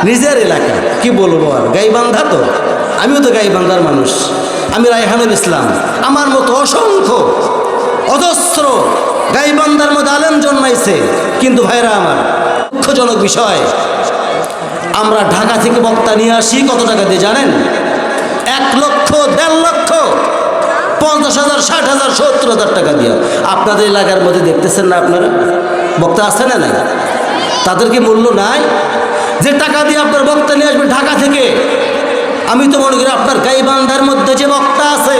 নিজের এলাকা, কি বলবো আর, গাইবান্ধা তো, আমিও তো গাইবান্ধার মানুষ। আমি রায়হানুল ইসলাম, আমার মতো অসংখ্য অজস্র গাইবান্ধার মধ্যে আলেম জন্মাইছে। কিন্তু ভাইরা আমার, দুঃখজনক বিষয়, আমরা ঢাকা থেকে বক্তা নিয়ে আসি কত টাকা দিয়ে জানেন? 1 লক্ষ, 1.5 লক্ষ, 50,000, 60,000, 70,000 টাকা দিয়ে। আপনাদের এলাকার মধ্যে দেখতেছেন না আপনারা, বক্তা আছে না নাই? তাদের কি মূল্য নাই? যে টাকা দিয়ে আপনার বক্তা নিয়ে আসবেন ঢাকা থেকে, আমি তো মনে করি আপনার গাইবান্ধার মধ্যে যে বক্তা আছে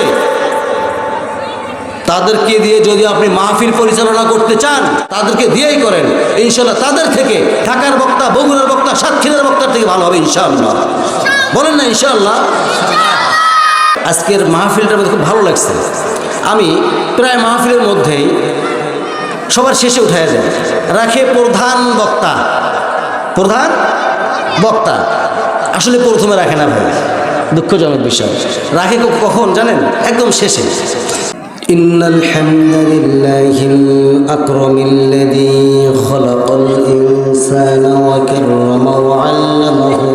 তাদেরকে দিয়ে যদি আপনি মাহফিল পরিচালনা করতে চান, তাদেরকে দিয়েই করেন, ইনশাল্লাহ তাদের থেকে ঢাকার বক্তা, বগুড়ার বক্তা, সাতক্ষীরার বক্তার থেকে ভালো হবে ইনশাআল্লাহ। বলেন না ইনশাআল্লাহ? আজকের মাহফিলটার মধ্যে খুব ভালো লাগছে। আমি প্রায় মাহফিলের মধ্যেই সবার শেষে উঠায় যায়, রাখে প্রধান বক্তা। প্রধান বক্তা আসলে প্রথমে রাখে না ভাই, দুঃখজনক বিষয়। রাখে কখন জানেন? একদম শেষে। ইন্নাল হামদুলিল্লাহিল আকরামিল্লাযী খালাকাল ইনসানা ওয়া কাররামা ওয়া 'আল্লামাহু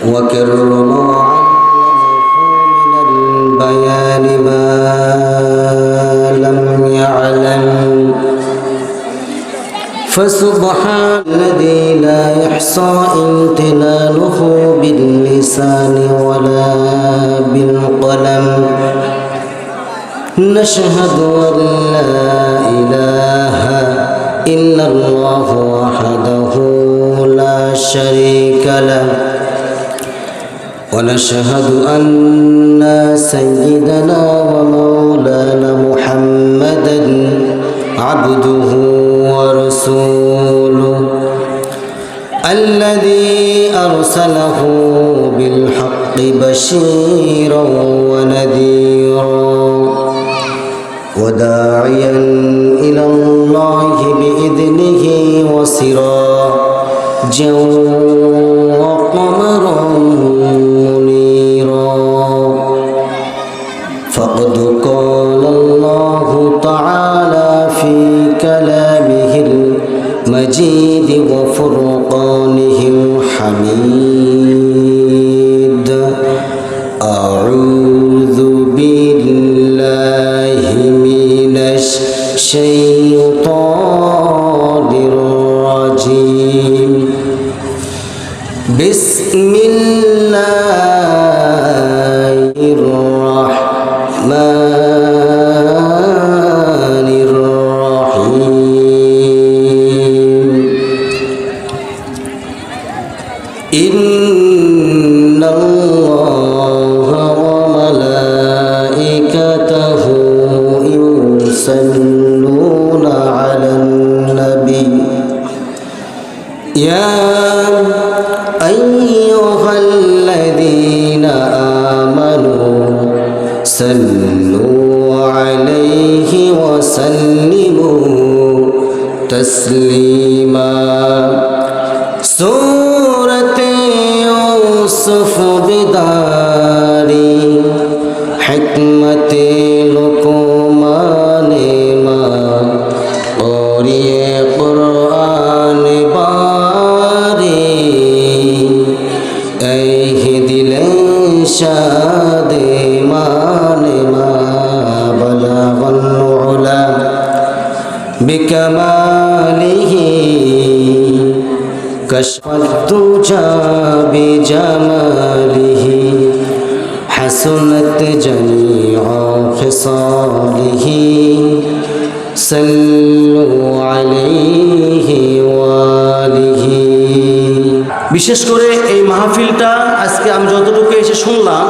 ওয়া কাররামা ওয়া 'আল্লামাহু মিনাল বায়ানি মা লাম ইয়া'লাম। فسبحان الذي لا يحصى امتنانه باللسان ولا بالقلم. نشهد أن لا إله إلا الله وحده لا شريك له، ونشهد أن سيدنا ومولانا محمدا عبده ورسوله الذي أرسله بالحق بشيرا ونذيرا وداعيا إلى الله بإذنه وسراجا وقمرا منيرا. فقد قال الله تعالى في كلامه المجيد وفرقانه الحميد: أعوذ بالله من الشيطان الرجيم. بسم الله الرحمن الرحيم. إن الله وملائكته يصلون على النبي يا أيها الذين آمنوا صلوا عليه وسلموا تسليما. سورة يوسف بداري حكمة لقمان ما قرئ قرآن باري أيه دل شاد مان ما بلغ العلا بكماله كشف الدجى بجماله حسنت جميع خصاله صلوا عليه وآله. বিশেষ করে এই মাহফিলটা আজকে আমি যতটুকু এসে শুনলাম,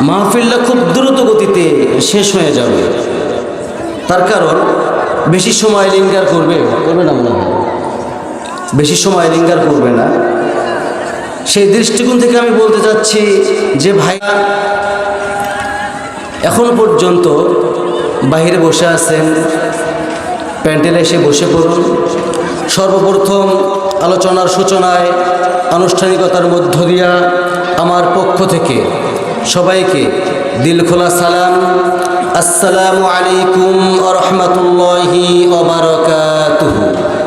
মাহফিলটা খুব দ্রুত গতিতে শেষ হয়ে যাবে। তার কারণ বেশি সময় লিঙ্গার করবে না, মনে হয় বেশি সময় লিঙ্গার করবে না। সেই দৃষ্টিকোণ থেকে আমি বলতে চাচ্ছি যে ভাইয়া এখন পর্যন্ত বাইরে বসে আছেন, প্যান্ডেলে এসে বসে পড়ুন। সর্বপ্রথম আলোচনার সূচনায় আনুষ্ঠানিকতার মধ্য দিয়া আমার পক্ষ থেকে সবাইকে দিল খোলা সালাম, আসসালামু আলাইকুম ওয়া রাহমাতুল্লাহি ওয়া বারাকাতুহু।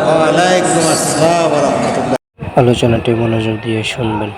ওয়া আলাইকুম আসসালাম ওয়া রাহমাতুল্লাহ। আলোচনাটি মনোযোগ দিয়ে শুনবেন।